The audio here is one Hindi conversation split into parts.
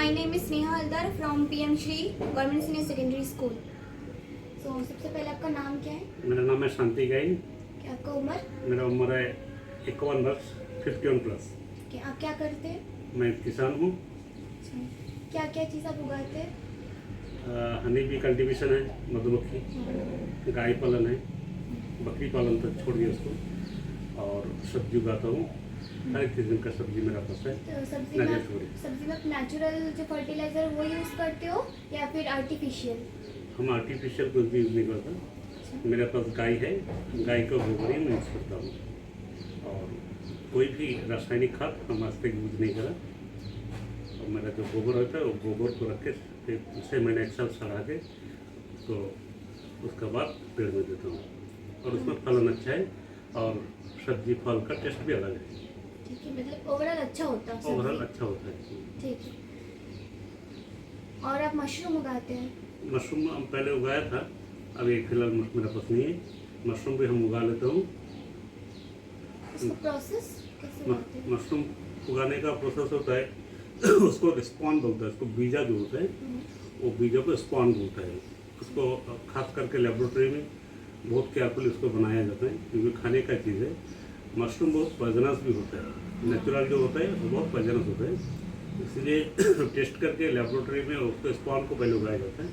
My name is Sneha Haldar from PM Shri Government Senior Secondary School. So सबसे पहले आपका नाम क्या है? मेरा नाम है शांति गाइन। क्या आपका उम्र? मेरा उम्र है 51 वर्ष 51 प्लस। आप क्या करते हैं? मैं किसान हूँ। क्या क्या चीज़ आप उगाते हैं? हनी बी कल्टीवेशन है, मधुमक्खी, गाय पालन है, बकरी पालन तक छोड़ दिया उसको, और सब्जी उगाता हूँ। हर एक किस्म का सब्जी मेरा पास है। तो सब्जी में आप नेचुरल जो फर्टिलाइजर वो यूज़ करते हो या फिर आर्टिफिशियल? हम आर्टिफिशियल कुछ भी यूज़ नहीं करता। मेरे पास गाय है, गाय का गोबर ही मैं यूज़ करता हूँ, और कोई भी रासायनिक खाद हम आज तक यूज़ नहीं करा। और मेरा जो गोबर होता है वो गोबर को रख के फिर उसे मैंने एक साल सड़ा के तो उसके बाद पेड़ में देता हूँ, और उसमें फलन अच्छा है और सब्जी फल का टेस्ट भी अलग है। ठीक है, मतलब ओवरऑल अच्छा होता है? ओवरऑल अच्छा होता है। ठीक है। और आप मशरूम उगाते हैं? मशरूम हम पहले उगाया था, अभी फिलहाल मेरा पास नहीं है। मशरूम भी हम उगा लेता हूँ। इसका प्रोसेस कैसे होता है? मशरूम उगाने का प्रोसेस होता है उसको स्पॉन बोलता है। उसको बीजा जो होता है वो बीजा को स्पॉन बोलता है। उसको खास करके लेबोरेटरी में बहुत केयरफुली उसको बनाया जाता है, क्योंकि खाने का चीज़ है। मशरूम बहुत पॉइजनस भी होता है, नेचुरल जो होता है वो बहुत पॉइजनस होता है, इसलिए टेस्ट करके लेबोरेटरी में उसको स्पॉन को पहले उगाया जाता है।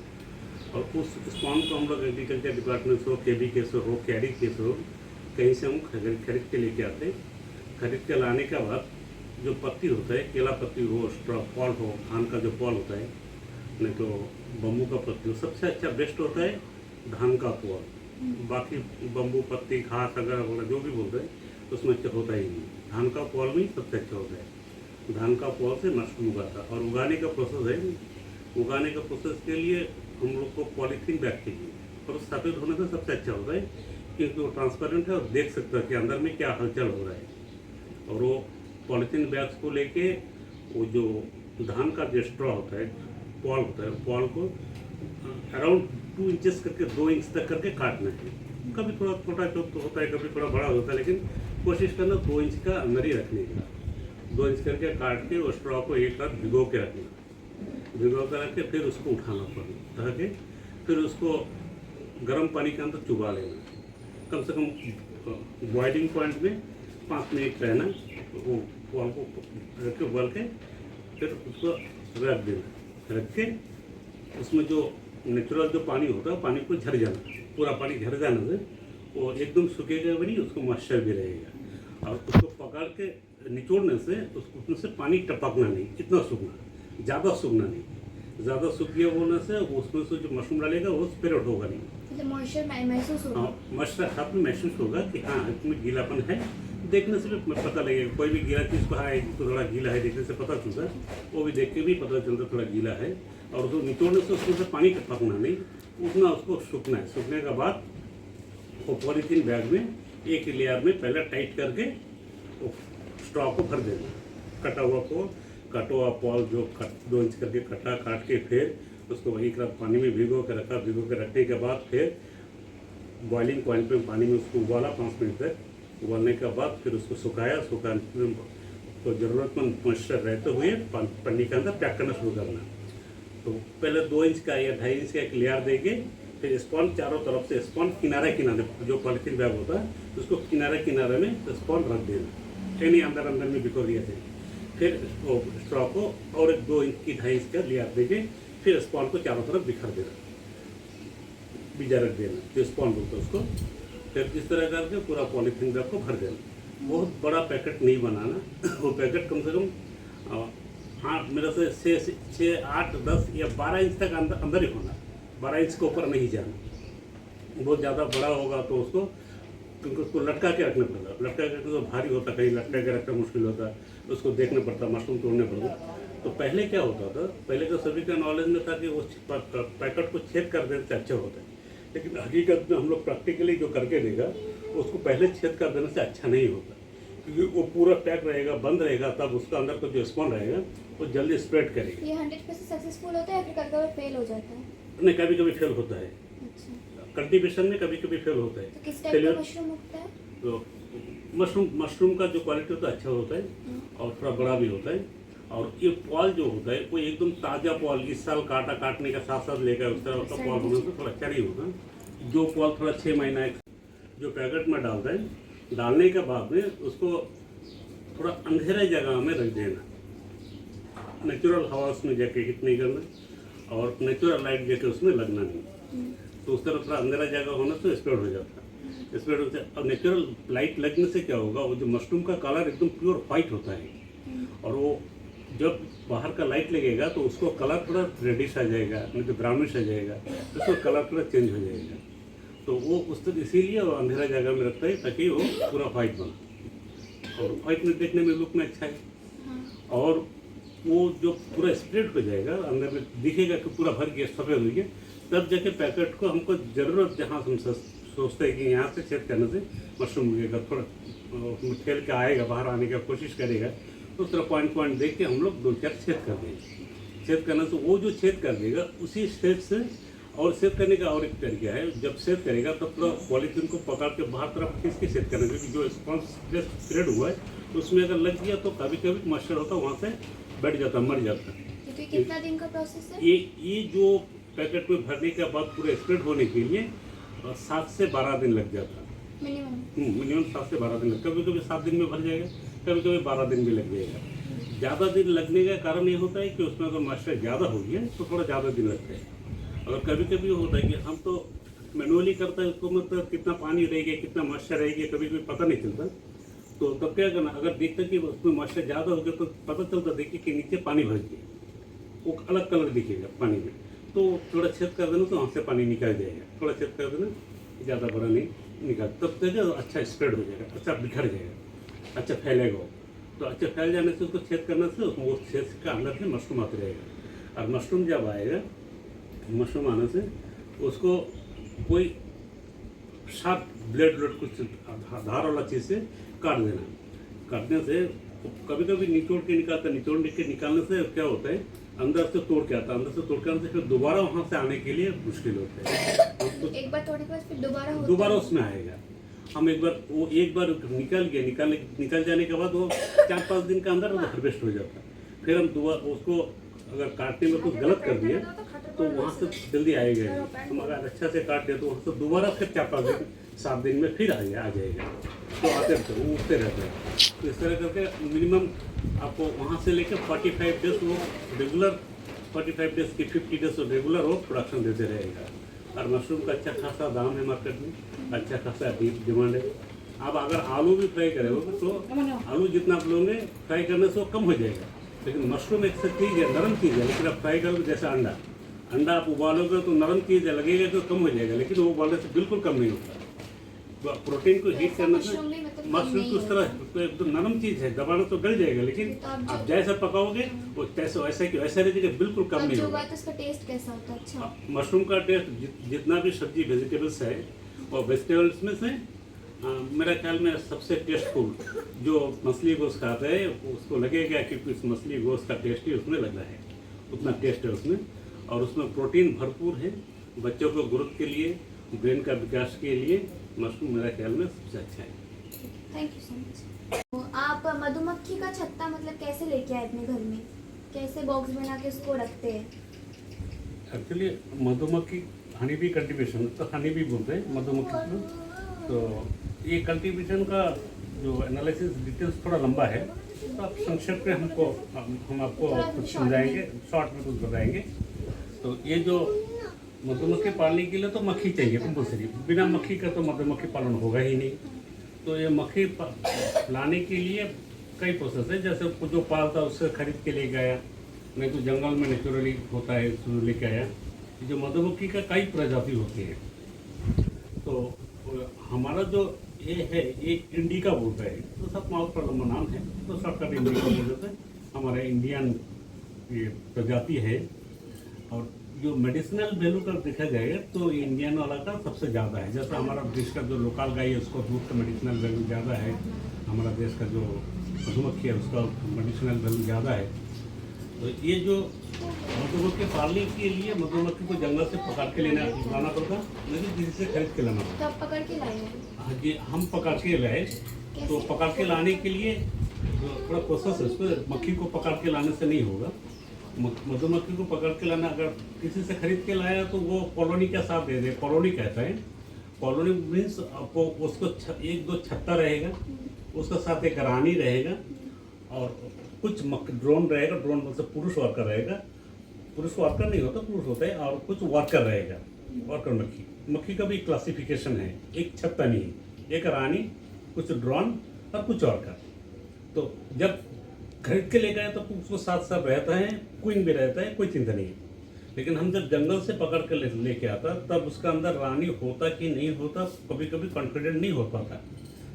और उस स्पॉन को हम लोग एग्रीकल्चर डिपार्टमेंट से हो, केबी के से हो, कैडी के से हो, कहीं से हम खरीद के लेके आते हैं। खरीद के लाने के बाद जो पत्ती होता है, केला पत्ती हो, स्ट्रॉ पॉल हो, धान का जो पॉल होता है, नहीं तो बम्बू का पत्ती हो, सबसे अच्छा बेस्ट होता है धान का पॉल। बाकी बम्बू पत्ती घास वगैरह जो भी बोलते हैं उसमें अच्छा होता ही नहीं। धान का पॉल में सबसे अच्छा होता है। धान का पॉल से मशरूम उगाता है। और उगाने का प्रोसेस है, उगाने का प्रोसेस के लिए हम लोग को पॉलीथीन बैग चाहिए, और सफ़ेद होने से सबसे अच्छा होता है, क्योंकि वो ट्रांसपेरेंट है और देख सकता है कि अंदर में क्या हलचल हो रहा है। और वो पॉलीथीन बैग्स को लेके वो जो धान का जो स्ट्रॉ होता है, पॉल होता है, पॉल को अराउंड 2 इंचेस करके 2 इंच तक करके काटना है। कभी थोड़ा छोटा होता है, कभी थोड़ा बड़ा होता है, लेकिन कोशिश करना 2 इंच का अंदर ही रखने का। 2 इंच करके काट के उस स्ट्रॉ को एक रात भिगो के रखना, भिगो कर रख के फिर उसको उठाना पड़ना, ताकि फिर उसको गर्म पानी के अंदर चुबा लेना। कम से कम बॉइलिंग पॉइंट में 5 मिनट रहना, वो पॉल को रख के उबाल के फिर उसको रख देना। रख के उसमें जो नेचुरल जो पानी होता है पानी को झड़ जाना, पूरा पानी झड़ जाने से वो एकदम सूखेगा भी नहीं, उसको मॉइस्चर भी रहेगा। और उसको पकड़ के निचोड़ने से उसमें से पानी टपकना नहीं, इतना सूखना, ज़्यादा सूखना नहीं। ज़्यादा सूख गया होने से उसमें से जो मशरूम डालेगा वो स्प्रेड होगा नहीं, मतलब मॉइस्चर महसूस होगा। हाँ, मॉइस्चर हाथ में महसूस होगा कि हाँ इसमें गीलापन है। देखने से भी पता लगेगा, कोई भी गीला चीज़ को हाँ तो थोड़ा गीला है देखने से पता चलता है, वो भी देख के भी पता चलता थोड़ा गीला है। और उसको निचोड़ने से उसमें से पानी टपकना नहीं, उतना उसको सूखना है। सूखने के बाद वो पॉलीथीन बैग में एक लेयर में पहले टाइट करके वो स्ट्रॉ को भर देना। कटा हुआ पॉल जो 2 इंच करके काट के फिर उसको एक रात पानी में भिगो के रखा। भिगो के रखने के बाद फिर बॉइलिंग पॉइंट पे पानी में उसको उबाला 5 मिनट तक। उबालने के बाद फिर उसको सुखाया। सुखाने तो ज़रूरतमंद मॉइस्चर रहते हुए पन्नी के अंदर पैक करना शुरू करना। तो पहले 2 इंच का या 2.5 इंच का एक लेयर देंगे, फिर स्पॉन चारों तरफ से स्पॉन किनारे जो पॉलीथीन बैग होता है उसको किनारे में स्पॉन रख देना, यानी अंदर में बिखो दिया जाए। फिर वो स्ट्रॉ को और एक 2 इंच की 2.5 इंच का लेयर देके फिर स्पॉन को चारों तरफ बिखर देना, बीजा रख देना, जो स्पॉन बोलते हैं उसको। फिर इस तरह करके पूरा पॉलीथीन बैग को भर देना। बहुत बड़ा पैकेट नहीं बनाना, वो पैकेट कम से कम हाँ मेरे से 6, 8, 10 या 12 इंच तक अंदर ही होना, 12 इंच के ऊपर नहीं जाना। बहुत ज़्यादा बड़ा होगा तो उसको, क्योंकि उसको लटका के रखना पड़ता, लटका के तो भारी होता, कहीं लटका के रखना मुश्किल होता, उसको देखना पड़ता, मशरूम तोड़ने पड़ता। तो पहले क्या होता था, पहले तो सभी का नॉलेज में था कि वो पैकेट को छेद कर देने से अच्छा होता है, लेकिन हकीकत में हम लोग प्रैक्टिकली जो करके देगा उसको पहले छेद कर देने से अच्छा नहीं होता, क्योंकि वो पूरा पैक रहेगा, बंद रहेगा, तब उसका अंदर का जो स्पॉन रहेगा वो जल्दी स्प्रेड करेगा। ये 100% सक्सेसफुल होता है या फिर कभी-कभी फेल हो जाता है? नहीं, कभी कभी फेल होता है। अच्छा, कल्टीवेशन में कभी कभी फेल होता है। तो किस टाइप का मशरूम उगता है? तो मशरूम का जो क्वालिटी होता है अच्छा होता है और थोड़ा बड़ा भी होता है। और ये पॉल जो होता है वो एकदम ताज़ा पॉल, इस साल काटने का साथ साथ लेकर उस तरह का पॉल होने से थोड़ा अच्छा नहीं होता। जो पॉल थोड़ा 6 महीना जो पैकेट में डालता है, डालने के बाद में उसको थोड़ा अंधेरे जगह में रख देना, नेचुरल हवा उसमें जाके हिट नहीं करना और नेचुरल लाइट जाके उसमें लगना नहीं। तो उस तरह थोड़ा अंधेरा जगह होना तो स्प्रेड हो जाता है। स्प्रेड होता है और नेचुरल लाइट लगने से क्या होगा, वो जो मशरूम का कलर एकदम प्योर वाइट होता है और वो जब बाहर का लाइट लगेगा तो उसको कलर थोड़ा रेडिश आ जाएगा, नहीं तो ब्राउनिश आ जाएगा, उसको कलर थोड़ा चेंज हो जाएगा। तो वो उस तरह इसीलिए वो अंधेरा जगह में रखता है ताकि वो पूरा वाइट बना और वाइट में देखने में लुक में अच्छा है। और वो जो पूरा स्प्रेड हो जाएगा, अंदर में दिखेगा कि पूरा भर गया, सफ़ेद हो गया, तब जाके पैकेट को हमको ज़रूरत जहाँ हम सोचते हैं कि यहाँ से छेद करने से मशरूम उगेगा, थोड़ा फैल के आएगा, बाहर आने का कोशिश करेगा, तो उस तरह पॉइंट देख के हम लोग 2-4 छेद कर देंगे। छेद करने से वो जो छेद कर देगा उसी छेद से, और छेद करने का और एक तरीका है, जब छेद करेगा तब पूरा पॉलीथीन को पकड़ के बाहर तरफ खींच के छेद करना, क्योंकि जो स्पॉन्ज स्प्रेड हुआ है उसमें अगर लग गया तो कभी कभी मच्छर होता है वहाँ से बैठ जाता, मर जाता है। तो कितना दिन का प्रोसेस है? ये जो पैकेट में भरने के बाद पूरा स्प्रेड होने के लिए 7 से 12 दिन लग जाता है मिनिमम 7 से 12 दिन लग, कभी कभी 7 दिन में भर जाएगा, कभी कभी 12 दिन भी लग जाएगा। ज़्यादा दिन लगने का कारण ये होता है कि उसमें अगर मॉइस्चर ज़्यादा हो गया तो थोड़ा ज़्यादा दिन लगता है। अगर कभी कभी होता है कि हम तो मैनुअली करते हैं, उसको मतलब कितना पानी रहेगा, कितना मॉइस्चर रहेगी, कभी कभी पता नहीं चलता। तो तब क्या करना, अगर देखते कि उसमें मॉइस्चर ज़्यादा हो गया तो पता चलता, देखिए कि नीचे पानी भर गया, वो अलग कलर दिखेगा पानी में, तो थोड़ा छेद कर देना तो वहाँ से पानी निकल जाएगा, थोड़ा छेद कर देना, ज़्यादा बड़ा नहीं निकाल, तब तक अच्छा स्प्रेड हो जाएगा, अच्छा बिखर जाएगा, अच्छा फैलेगा। तो अच्छा फैल जाने से उसको छेद करने से वो छेद का अंदर से मशरूम आते रहेगा। और मशरूम जब आएगा, मशरूम आने से उसको कोई शार्प ब्लेड कुछ धार वाला चीज़ से काट देना। काटने से कभी कभी निचोड़ के निकालने से क्या होता है, अंदर से तोड़ के आता है, अंदर से तोड़ के आने से फिर दोबारा वहाँ से आने के लिए मुश्किल होता है। तो एक बार तोड़ने के बाद फिर दोबारा उसमें आएगा। हम एक बार निकल जाने के बाद वो 4-5 दिन के अंदर वो हार्वेस्ट हो जाता है। फिर हम दोबारा उसको अगर काटने में कुछ गलत कर दिया तो वहाँ से जल्दी आएगा नहीं। हम अगर अच्छा से काट दिया तो वहाँ से दोबारा फिर 4-5 दिन 7 दिन में फिर आ जाएगा। तो आते रहते वो उठते रहते हैं। तो इस तरह करके मिनिमम आपको वहाँ से लेकर 45 डेज वो रेगुलर, 45 डेज की 50 डेज रेगुलर वो प्रोडक्शन देते रहेगा। और मशरूम का अच्छा खासा दाम है मार्केट में, अच्छा खासा डिमांड है। अब अगर आलू भी फ्राई करेंगे तो आलू जितना आप लोगे फ्राई करने से वो कम हो जाएगा, लेकिन मशरूम एक चीज़ है, नरम चीज़ है। लेकिन आप फ्राई करोगे जैसे अंडा आप उबालोगे तो नरम चीज़ है, लगेगा तो कम हो जाएगा, लेकिन वो उबालने से बिल्कुल कम नहीं होता। तो प्रोटीन को हीट करने से मशरूम तो उस तरह तो एकदम नरम चीज़ है, दबाना तो गल जाएगा, लेकिन आप जैसा पकाओगे वो वैसा रहेगा, बिल्कुल कम नहीं होगा। तो उसका टेस्ट कैसा होता है? अच्छा, मशरूम का टेस्ट जितना भी सब्जी वेजिटेबल्स है और वेजिटेबल्स में से मेरा ख्याल में सबसे टेस्टफुल जो मछली गोश्त खाता है उसको लगेगा कि इस मछली गोश्त का टेस्ट ही उसमें लग रहा है, उतना टेस्ट है उसमें। और उसमें प्रोटीन भरपूर है, बच्चों को ग्रोथ के लिए, ब्रेन का विकास के लिए मशरूम मेरा ख्याल में सबसे अच्छा है। Thank you so much. तो आप मधुमक्खी का छत्ता मतलब कैसे लेके आए अपने घर में, कैसे बॉक्स बना के उसको रखते हैं? एक्चुअली मधुमक्खी हनी बी कल्टीवेशन, तो हनी बी बोलते हैं मधुमक्खी को। तो ये कल्टीवेशन का जो एनालिसिस डिटेल्स थोड़ा लंबा है, तो आप संक्षेप में हम आपको कुछ समझाएंगे, शॉर्ट में कुछ बताएंगे। तो ये जो मधुमक्खी पालने के लिए तो मक्खी चाहिए कंपल्सरी, बिना मक्खी का तो मधुमक्खी पालन होगा ही नहीं। तो ये मक्खी लाने के लिए कई प्रोसेस है, जैसे जो पालता है उससे खरीद के ले गया, नहीं तो जंगल में नेचुरली होता है उसमें लेके आया। जो मधुमक्खी का कई प्रजाति होती है, तो हमारा जो ये है ये इंडिका बोलता है, तो सब माउथ पर लंबा नाम है, तो शॉर्टकट इंडिका बोल देते हैं। हमारा इंडियन ये प्रजाति है। और जो मेडिसिनल वैल्यू का देखा जाएगा तो इंडियन वाला का सबसे ज़्यादा है। जैसे हमारा देश का जो लोकल गाय है उसको दूध का मेडिसिनल वैल्यू ज़्यादा है, हमारा देश का जो मधुमक्खी है उसका मेडिसिनल वैल्यू ज़्यादा है। तो ये जो मधुमक्खी पालने के लिए मधुमक्खी को जंगल से पकड़ के लाना पड़ता, लेकिन किसी से खरीद के लाना पड़ता। तो आप पकड़ के लाए? हाँ जी, हम पकड़ के लाए। तो पकड़ के लाने के लिए थोड़ा प्रोसेस है, उसको मक्खी को पकड़ के लाने से नहीं होगा। मधुमक्खी को पकड़ के लाना, अगर किसी से खरीद के लाया तो वो कॉलोनी का साथ दे दे, कॉलोनी कहता है। कॉलोनी मीन्स आपको उसको एक दो छत्ता रहेगा, उसका साथ एक रानी रहेगा और कुछ ड्रोन रहेगा। ड्रोन मतलब पुरुष वर्कर रहेगा, पुरुष वर्कर नहीं होता, पुरुष होता है, और कुछ वर्कर रहेगा, वर्कर मक्खी। मक्खी का भी क्लासिफिकेशन है, एक छत्ता नहीं, एक रानी, कुछ ड्रोन और कुछ वर्कर। तो जब खरीद के ले गए तो उसको साथ साथ रहता है, क्वीन भी रहता है, कोई चिंता नहीं है। लेकिन हम जब जंगल से पकड़ कर लेके आता तब उसका अंदर रानी होता कि नहीं होता, कभी कभी कॉन्फिडेंट नहीं हो पाता।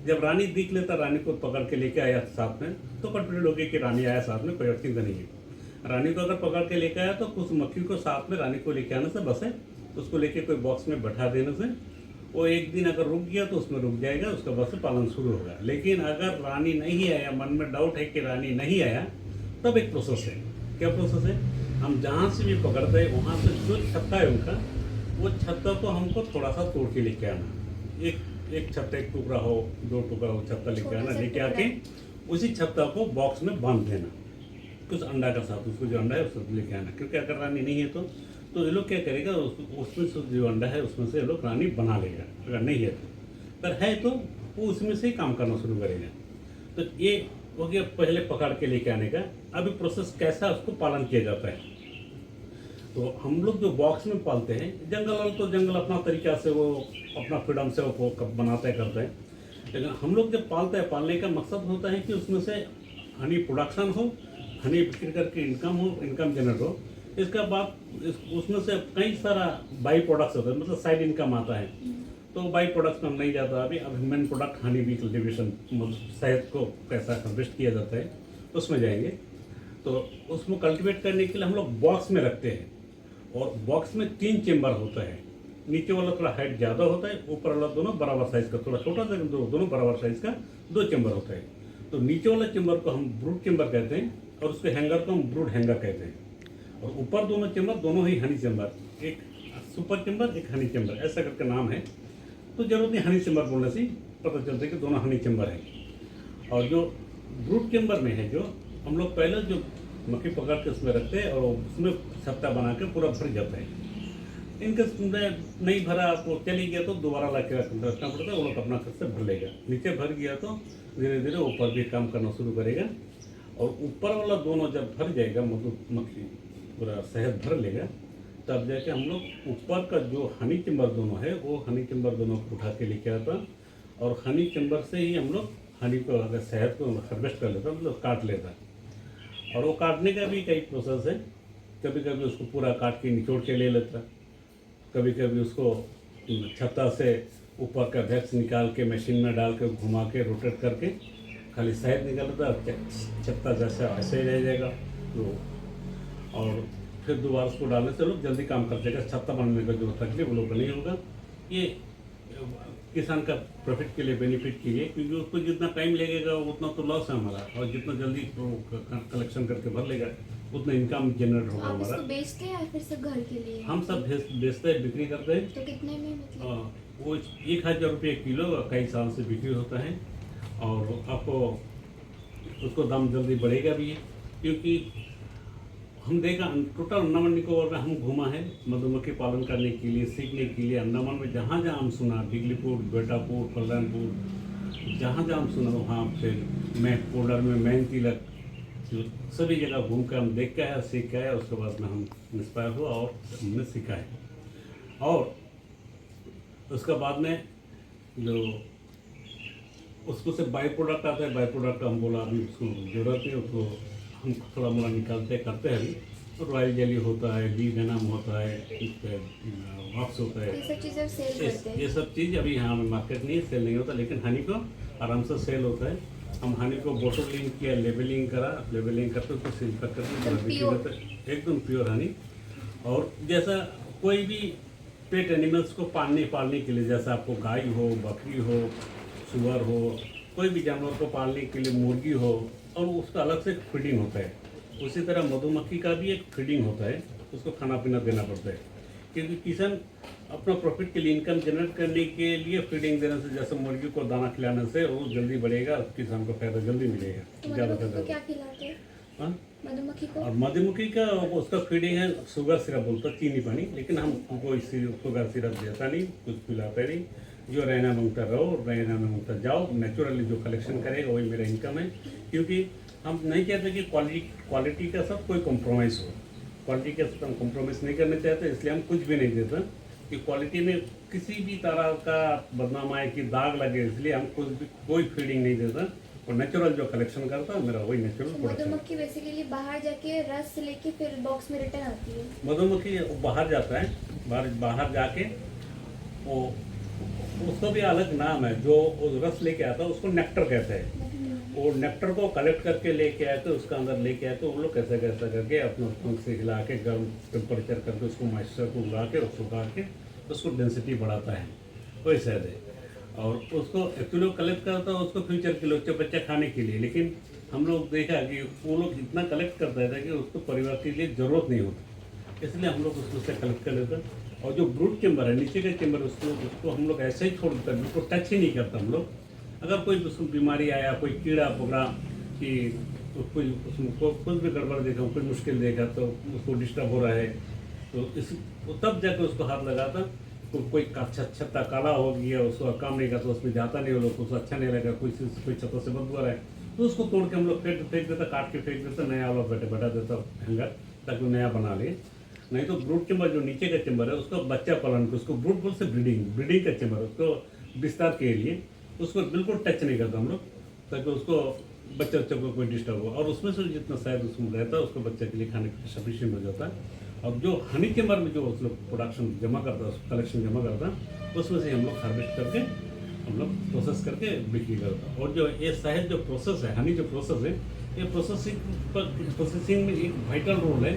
जब रानी दिख लेता, रानी को पकड़ के लेके आया साथ में, तो कॉन्फिडेंट हो गया कि रानी आया साथ में, कोई चिंता नहीं है। रानी को अगर पकड़ के लेके आया तो उस मक्खी को साथ में रानी को लेके आने से बस है, उसको लेके कोई बॉक्स में बैठा देने से वो एक दिन अगर रुक गया तो उसमें रुक जाएगा, उसका बस पालन शुरू होगा। लेकिन अगर रानी नहीं आया, मन में डाउट है कि रानी नहीं आया, तब एक प्रोसेस है। क्या प्रोसेस है? हम जहाँ से भी पकड़ते हैं वहाँ से जो छत्ता है उनका, वो छत्ता को हमको थोड़ा सा तोड़ के लेके आना। एक छत्ता, एक टुकड़ा हो, दो टुकड़ा हो, छत्ता लेके आना, लेके आके उसी छत्ता को बॉक्स में बांध देना कुछ अंडा का साथ। उसको जो अंडा है उसको लेके आना, क्योंकि अगर रानी नहीं है तो ये लोग क्या करेगा, उसमें से जो अंडा है उसमें से ये लोग रानी बना लेगा। अगर नहीं है तो, अगर है तो वो उसमें से ही काम करना शुरू करेगा। तो ये हो गया पहले पकड़ के लेके आने का। अभी प्रोसेस कैसा उसको पालन किया जाता है। तो हम लोग जो बॉक्स में पालते हैं, जंगल वाले तो जंगल अपना तरीका से वो अपना फ्रीडम से वो बनाते हैं, करते हैं। लेकिन हम लोग जब पालते हैं, पालने का मकसद होता है कि उसमें से हनी प्रोडक्शन हो, हनी बिक्री करके इनकम हो, इनकम जनरेट हो। इसका बाद उसमें से कई सारा बाई प्रोडक्ट्स होता है, मतलब साइड इनकम आता है। तो बाई प्रोडक्ट्स में हम नहीं जाता अभी main product honey bee cultivation, शहद को कैसा हार्वेस्ट किया जाता है उसमें जाएंगे। तो उसमें कल्टिवेट करने के लिए हम लोग बॉक्स में रखते हैं, और बॉक्स में 3 चेम्बर होता है। नीचे वाला थोड़ा हाइट ज़्यादा होता है, ऊपर वाला दोनों बराबर साइज़ का, थोड़ा छोटा सा दोनों बराबर साइज़ का 2 चेम्बर होता है। तो नीचे वाला चेम्बर को हम ब्रूड चेम्बर कहते हैं, और उसके हैंगर को हम ब्रूड हैंगर कहते हैं। और ऊपर दोनों चेम्बर, दोनों ही हनी चेम्बर, एक सुपर चेम्बर, एक हनी चेम्बर, ऐसा करके नाम है। तो जरूरत नहीं हनी चेम्बर बोलने से पता चलता है कि दोनों हनी चेम्बर है। और जो ब्रूड चेम्बर में है, जो हम लोग पहले जो मक्खी पकड़ के उसमें रखते हैं और उसमें छत्ता बना के पूरा भर जाता है। इनके नहीं भरा, आपको चली गया तो दोबारा ला के रखना पड़ता है, वो लोग अपना खुद से भर लेगा। नीचे भर गया तो धीरे धीरे ऊपर भी काम करना शुरू करेगा। और ऊपर वाला दोनों जब भर जाएगा, मधुमक्खी पूरा शहद भर लेगा, तब जाके हम लोग ऊपर का जो हनी चेम्बर दोनों है, वो हनी चेम्बर दोनों को उठा के लेके आता, और हनी चेम्बर से ही हम लोग हनी को, अगर शहद को हार्वेस्ट कर लेता, मतलब काट लेता। और वो काटने का भी कई प्रोसेस है। कभी कभी उसको पूरा काट के निचोड़ के ले लेता, कभी कभी उसको छत्ता से ऊपर का वैक्स निकाल के मशीन में डाल के घुमा के रोटेट करके खाली शहद निकालता, छत्ता जैसा ऐसे ही रह जाएगा। तो और फिर दोबारा उसको डालने से लोग जल्दी काम कर जाएगा, छत्ता बनाने का जो तकलीफ वो लोग को नहीं होगा। ये किसान का प्रॉफिट के लिए, बेनिफिट के लिए, क्योंकि उसको जितना टाइम लगेगा उतना तो लॉस है हमारा, और जितना जल्दी कलेक्शन करके भर लेगा उतना इनकम जनरेट होगा हमारा। आप बेचते हैं या फिर सिर्फ घर के लिए? हम सब बेचते हैं, बिक्री करते हैं। तो कितने में मतलब? वो 1000 रुपये किलो कई साल से बिक्री होता है। और आपको उसको दाम जल्दी बढ़ेगा भी, क्योंकि हम देखा टोटल अंडमान निकोबार में हम घूमा है मधुमक्खी पालन करने के लिए, सीखने के लिए। अंडमान में जहाँ जहाँ हम सुना, डिगलीपुर, बेटापुर, कल्याणपुर, जहाँ जहाँ हम सुना वहाँ, फिर मैं पोलर में मैन तिलक, सभी जगह घूम कर हम देख के आया, सीख के आया। उसके बाद में हम इंस्पायर हुआ और हमने सीखा है। और उसके बाद में जो उसको से बाई प्रोडक्ट आता है, बाई प्रोडक्ट हम बोला अभी उसको जरूरत है, उसको हम थोड़ा मोड़ा निकालते करते हैं अभी। तो रॉयल जेली होता है, डी वेनम होता है, वॉक्स होता है, ये सब चीज़ें सेल करते हैं? ये सब चीज़ अभी यहाँ में मार्केट नहीं सेल नहीं होता, लेकिन हनी को आराम से सेल होता है। हम हनी को बोटलिंग किया, लेबलिंग करा, लेबलिंग करते उसको सील करके एकदम प्योर हनी। और जैसा कोई भी पेट एनिमल्स को पालने के लिए, जैसा आपको गाय हो, बकरी हो, सुअर हो, कोई भी जानवर को पालने के लिए मुर्गी हो, और उसका अलग से फीडिंग होता है। उसी तरह मधुमक्खी का भी एक फीडिंग होता है, उसको खाना पीना देना पड़ता है। क्योंकि किसान अपना प्रॉफिट के लिए इनकम जनरेट करने के लिए फीडिंग देने से, जैसे मुर्गी को दाना खिलाने से वो जल्दी बढ़ेगा, किसान को फायदा जल्दी मिलेगा, तो ज़्यादा मधुमक्खी फायदा को क्या होगा। खिलाते हैं? हाँ? मधुमक्खी को और मधुमक्खी का उसका फीडिंग है शुगर सिरप बोलता, चीनी पानी, लेकिन हम कोई शुगर सिरप देता नहीं, कुछ पिलाता नहीं। जो रहना मांगता रहो, रहना मांगता जाओ, नेचुरली जो कलेक्शन करेगा वही मेरा इनकम है। क्योंकि हम नहीं चाहते कि क्वालिटी का साथ कोई कॉम्प्रोमाइज़ हो, क्वालिटी के साथ हम कॉम्प्रोमाइज़ नहीं करना चाहते, इसलिए हम कुछ भी नहीं देते कि क्वालिटी में किसी भी तरह का बदनाम आए कि दाग लगे, इसलिए हम कोई फीडिंग नहीं देता। और नेचुरल जो कलेक्शन करता है मेरा वही नेचुरल तो प्रोडक्शन। मधुमक्खी बेसिकली बाहर जाके रस लेके फिर बॉक्स में रिटर्न आती है। मधुमक्खी बाहर जाता है, बाहर जाके वो, उसका भी अलग नाम है, जो रस लेके आता है उसको नेक्टर कहते हैं। वो नेक्टर को कलेक्ट करके लेके आए तो उसका अंदर लेके आए तो वो लोग कैसे कैसे करके अपने पंख से हिला के गर्म टेम्परेचर करके उसको मॉइस्चर को उड़ा के सुखा के उसको डेंसिटी बढ़ाता है, वही शायद है। और उसको एक्चुअली कलेक्ट करता है उसको फ्यूचर के लिए बच्चे खाने के लिए, लेकिन हम लोग देखा कि वो लोग इतना कलेक्ट करता था कि उसको परिवार के लिए ज़रूरत नहीं होती, इसलिए हम लोग उससे कलेक्ट कर लेते हैं। और जो ब्रूट चेम्बर है, नीचे का चेम्बर, उसको हम लोग ऐसे ही छोड़ देते हैं, बिल्कुल टच ही नहीं करता हम लोग। अगर कोई उसको बीमारी आया, कोई कीड़ा पकड़ा कि कोई उसमें कुछ भी गड़बड़ देखा, कोई मुश्किल देखा तो उसको डिस्टर्ब हो रहा है, तो इस तब जाकर उसको हाथ लगाता। तो कोई छत्ता काला हो गया, उसको काम नहीं करता, उसमें जाता नहीं, वो लोग उसको अच्छा नहीं लगा, कोई छत्ता से बदबू रहा है तो उसको तोड़ के हम लोग फेंक देता, काट के फेंक देता, नया वाला बैठा देता हैंगर, ताकि वो नया बना ले। नहीं तो ब्रूट चेम्बर जो नीचे का चेम्बर है उसका बच्चा पालन को, उसको ब्रूट बोल से ब्रीडिंग का चेम्बर, उसको विस्तार के लिए उसको बिल्कुल टच नहीं करता हम लोग, ताकि उसको बच्चे को कोई डिस्टर्ब हो। और उसमें से जितना शायद उसमें रहता है उसको बच्चे के लिए खाने के सफिशियंट हो जाता है। और जो हनी चेम्बर में जो उस लोग प्रोडक्शन जमा करता है, कलेक्शन जमा करता है, उसमें से हम लोग हार्वेस्ट करके हम लोग प्रोसेस करके बिक्री करता है। और जो ये शहद जो प्रोसेस है, हनी जो प्रोसेस है, ये प्रोसेसिंग में एक वाइटल रोल है।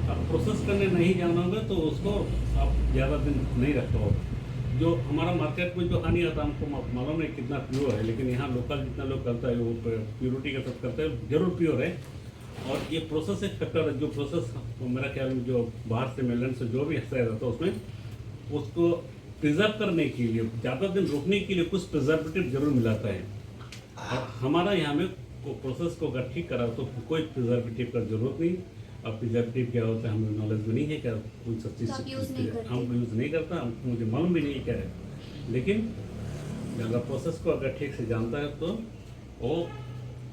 आप प्रोसेस करने नहीं जाना होगा तो उसको आप ज़्यादा दिन नहीं रख पाओगे। जो हमारा मार्केट में जो हनी आता है हमको मालूम नहीं कितना प्योर है, लेकिन यहाँ लोकल जितना लोग करता है वो प्योरिटी के साथ करता है, जरूर प्योर है। और ये प्रोसेस एक फैक्टर है, जो प्रोसेस मेरा ख्याल में जो बाहर से मेलैंड से जो भी हिस्सा रहता है उसमें उसको प्रिजर्व करने के लिए, ज़्यादा दिन रोकने के लिए कुछ प्रिजर्वेटिव जरूर मिलाता है। और हमारा यहाँ में प्रोसेस को अगर ठीक करा तो कोई प्रिजर्वेटिव का जरूरत नहीं। और प्रिजर्वेटिव क्या होता है हमें नॉलेज भी नहीं है, क्या कोई सब चीज़ हम यूज़ नहीं करता, मुझे मालूम भी नहीं क्या है। लेकिन अगर प्रोसेस को अगर ठीक से जानता है तो वो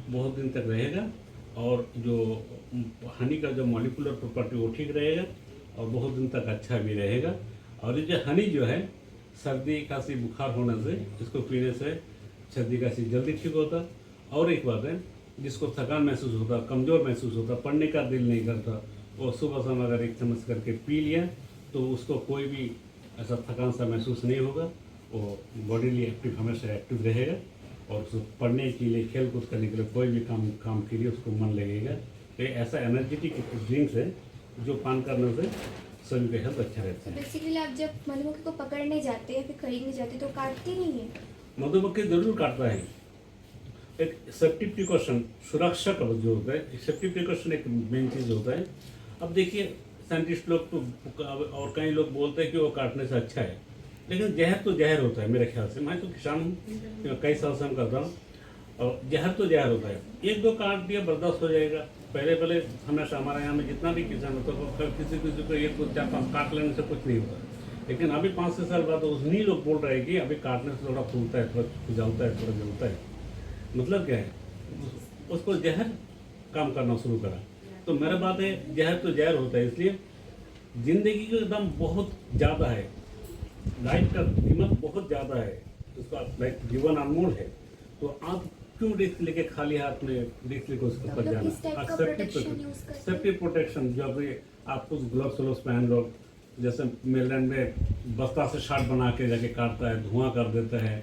बहुत दिन तक रहेगा, और जो हनी का जो मॉलिक्यूलर प्रॉपर्टी वो ठीक रहेगा, और बहुत दिन तक अच्छा भी रहेगा। और ये जो हनी जो है, सर्दी खांसी बुखार होने से इसको पीने से सर्दी खांसी जल्दी ठीक होता। और एक बात है, जिसको थकान महसूस होता, कमज़ोर महसूस होता, पढ़ने का दिल नहीं करता, वो सुबह शाम अगर एक चम्मच करके पी लिया तो उसको कोई भी ऐसा थकान सा महसूस नहीं होगा, वो बॉडीली एक्टिव, हमेशा एक्टिव रहेगा। और उसको पढ़ने के लिए, खेल कूद करने के लिए, कोई भी काम के लिए उसको मन लगेगा। तो ऐसा एनर्जेटिक ड्रिंक्स है जो पान करने से सभी का हेल्थ अच्छा रहता है। बेसिकली आप जब मधुमक्खी को पकड़ने जाते हैं फिर खरीदने जाते तो काटती नहीं है? मधुमक्खी जरूर काटता है। एक सेफ्टी प्रिकॉशन, सुरक्षा का जो होता है, सेफ्टी प्रिकॉशन एक मेन चीज़ होता है। अब देखिए साइंटिस्ट लोग तो और कई लोग बोलते हैं कि वो काटने से अच्छा है, लेकिन जहर तो जहर होता है मेरे ख्याल से। मैं तो किसान हूँ, कई साल से हम करता हूँ, और जहर तो जहर होता है। एक दो काट दिया बर्दाश्त हो जाएगा। पहले हमेशा हमारे यहाँ में जितना भी किसान होता है किसी को एक दो चार पाँच काट लेने से कुछ नहीं होता। लेकिन अभी 5-6 साल बाद उन्हीं लोग बोल रहे हैं कि अभी काटने से थोड़ा फूलता है, थोड़ा खुजलता है, थोड़ा जलता है। मतलब क्या है, उसको जहर काम करना शुरू करा। तो मेरा बात है, जहर तो जहर होता है, इसलिए जिंदगी का दाम बहुत ज़्यादा है, लाइफ का कीमत बहुत ज़्यादा है, उसका लाइफ जीवन अनमोल है। तो आप क्यों रिस्क लेके खाली हाथ में रिस्क लेके उसके ऊपर जाना? सेफ्टी प्रोटेक्शन, जो अभी आप कुछ ग्लव्स पहन लो, जैसे मेलैंड में बस्ता से शार्ट बना के जाके काटता है, धुआं कर देता है।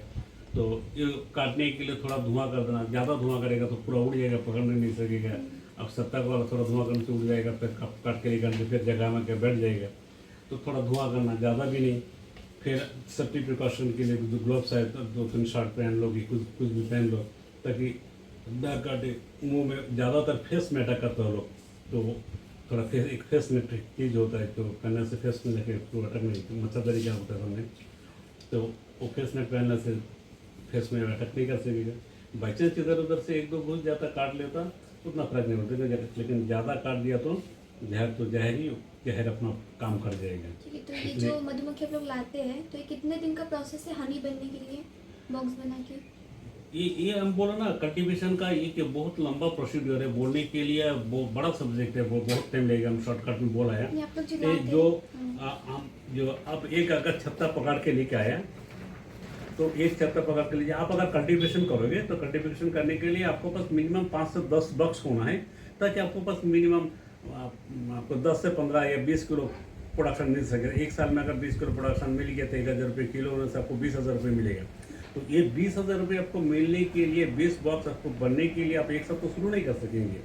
तो ये काटने के लिए थोड़ा धुआं कर देना, ज़्यादा धुआं करेगा तो पूरा उड़ जाएगा, पकड़ने नहीं सकेगा। अब सत्ता वाला थोड़ा धुआं करने से उड़ जाएगा, फिर काट के निकाल फिर जगह में के बैठ जाएगा। तो थोड़ा धुआं करना, ज़्यादा भी नहीं। फिर सेफ्टी प्रिकॉशन के लिए जो ग्लव्स है, 2-3 शर्ट पहन लो, कि कुछ भी पहन लो, ताकि बैक काटे मुँह में, ज़्यादातर फेस में अटैक करता है लोग, तो थोड़ा फेस एक फेस में चीज होता है, तो पहनने से फेस में लेके तो अटक नहीं, मच्छरदारी क्या होता है हमने, तो वो फेस में पहनने से फेस में अटक नहीं कर सकेगा। बाई चांस इधर उधर से एक दो घुस जाता, काट लेता, उतना फर्क नहीं होता, लेकिन ज़्यादा काट दिया तो जहर ही जहर अपना काम कर जाएगा। ठीक है, तो ये जो मधुमक्खी आप लोग लाते हैं तो ये कितने दिन का प्रोसेस है हनी बनने के लिए बॉक्स बना के? ये हम बोला ना कल्टीवेशन का, ये कि बहुत लंबा प्रोसीड्योर है, बोलने के लिए वो बड़ा सब्जेक्ट है, वो बहुत टाइम लगेगा, हम शॉर्टकट में बोला है। ये आप लोग जो ये लाते जो हैं, हम जो अब एक अगर छत्ता पकड़ के लेके आया, तो एक छत्ता पकड़ के लीजिए। आप अगर कल्टीवेशन करोगे तो कल्टीवेशन करने के लिए आपको पास मिनिमम 5 से 10 बक्स होना है, ताकि आपको पास मिनिमम आपको 10 से 15 या 20 किलो प्रोडक्शन मिल सके। एक साल में अगर 20 किलो प्रोडक्शन मिल गया तो 1,000 रुपये किलो होने से आपको 20,000 रुपये मिलेगा। तो ये 20,000 रुपये आपको मिलने के लिए 20 बॉक्स आपको बनने के लिए आप एक साथ तो शुरू नहीं कर सकेंगे।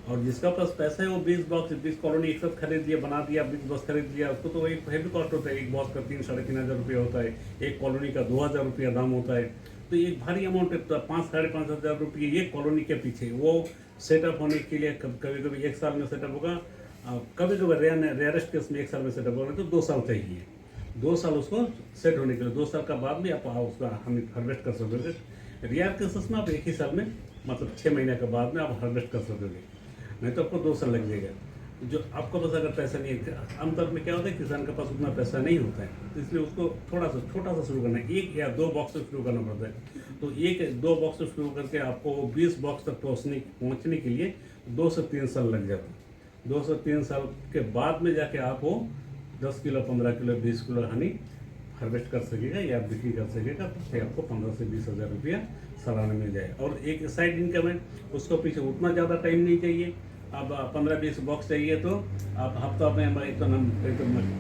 और जिसका पास पैसा है वो 20 बॉक्स 20 कॉलोनी एक साथ खरीद लिया, बना दिया, 20 बॉक्स खरीद लिया, उसको तो एक हैवी कॉस्ट होता है। एक बॉक्स का 3-3,500 रुपये होता है, एक कॉलोनी का 2,000 रुपया दाम होता है। तो एक भारी अमाउंट है, 5-5,500 रुपये ये कॉलोनी के पीछे वो सेटअप होने के लिए कभी कभी एक साल में सेटअप होगा, कभी कभी रेयरेस्ट केस में एक साल में सेटअप होगा, तो 2 साल चाहिए। 2 साल उसको सेट होने के लिए, 2 साल का बाद भी आप उसका हम हार्वेस्ट कर सकोगे। रेयर केसेस में आप एक ही साल में मतलब 6 महीने के बाद में आप हार्वेस्ट कर सकोगे, नहीं तो आपको 2 साल लग जाएगा। जो आपको पास अगर पैसा नहीं है, आमतौर में क्या होता है किसान के पास उतना पैसा नहीं होता है, तो इसलिए उसको थोड़ा सा छोटा सा शुरू करना है, 1 या 2 बॉक्स से शुरू करना पड़ता है। तो 1-2 बॉक्स से शुरू करके आपको 20 बॉक्स तक पहुँचने के लिए 2 से 3 साल लग जाता है। 2 से 3 साल के बाद में जाके आप वो 10 kilo 15 kilo 20 kilo Honey harvest कर सकेगा या बिक्री कर सकेगा, तो फिर आपको 15 से 20,000 रुपया सालाना मिल जाएगा। और एक साइड इनकम है, उसको पीछे उतना ज़्यादा टाइम नहीं चाहिए। अब 15-20 बॉक्स चाहिए तो आप हफ्ता में एक तो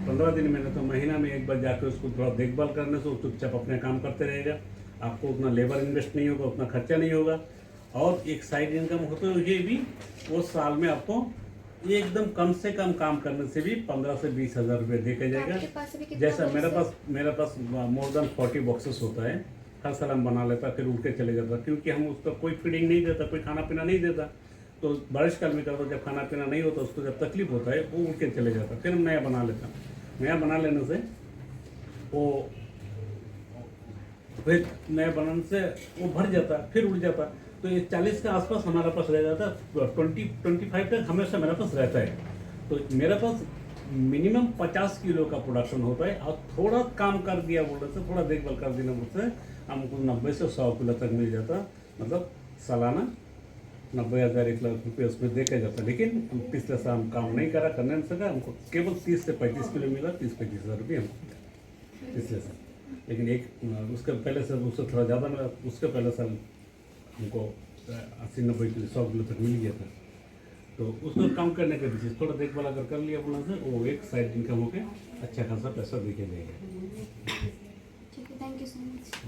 15 दिन में तो महीना में एक बार जाकर उसको थोड़ा देखभाल करने से चुपचाप अपने काम करते रहेगा। आपको उतना लेबर इन्वेस्ट नहीं होगा, उतना खर्चा नहीं होगा, और एक साइड इनकम होते हुए भी वो साल में आपको एकदम कम से कम काम करने से भी 15 से 20,000 रुपये देके जाएगा। जैसा मेरा पास मोर देन 40 बॉक्सेस होता है, हर साल हम बना लेता, फिर उड़ के चले जाता, क्योंकि हम उसका कोई फीडिंग नहीं देता, कोई खाना पीना नहीं देता। तो बारिश काल में करता, जब खाना पीना नहीं होता, उसको जब तकलीफ होता है वो उड़ के चले जाता, फिर हम नया बना लेता। नया बना लेने से वो फिर नया बनाने से वो भर जाता, फिर उड़ जाता। तो ये 40 के आसपास हमारे पास रह जाता, 20-25 तक हमेशा मेरे पास रहता है। तो मेरे पास मिनिमम 50 किलो का प्रोडक्शन होता है, और थोड़ा काम कर दिया बोलने से, थोड़ा देखभाल कर देना मुझसे, हमको 90 से 100 किलो तक मिल जाता। मतलब सालाना 90,000 1 लाख रुपये उसमें देखा जाता। लेकिन पिछले साल हम काम नहीं करने में सका, हमको केवल 30 से 35 किलो मिला, 30-35 हज़ार रुपये हमको पिछले साल। लेकिन उसके पहले साल उससे थोड़ा ज़्यादा मिला, उसके पहले साल हमको 80-90 किलो 100 किलो तक मिल गया था। तो उसको काम करने के पीछे थोड़ा देखभाल अगर कर लिया बोलने से, वो एक साइड इनकम होकर अच्छा खासा पैसा देके देगा। ठीक है, थैंक यू सो मच।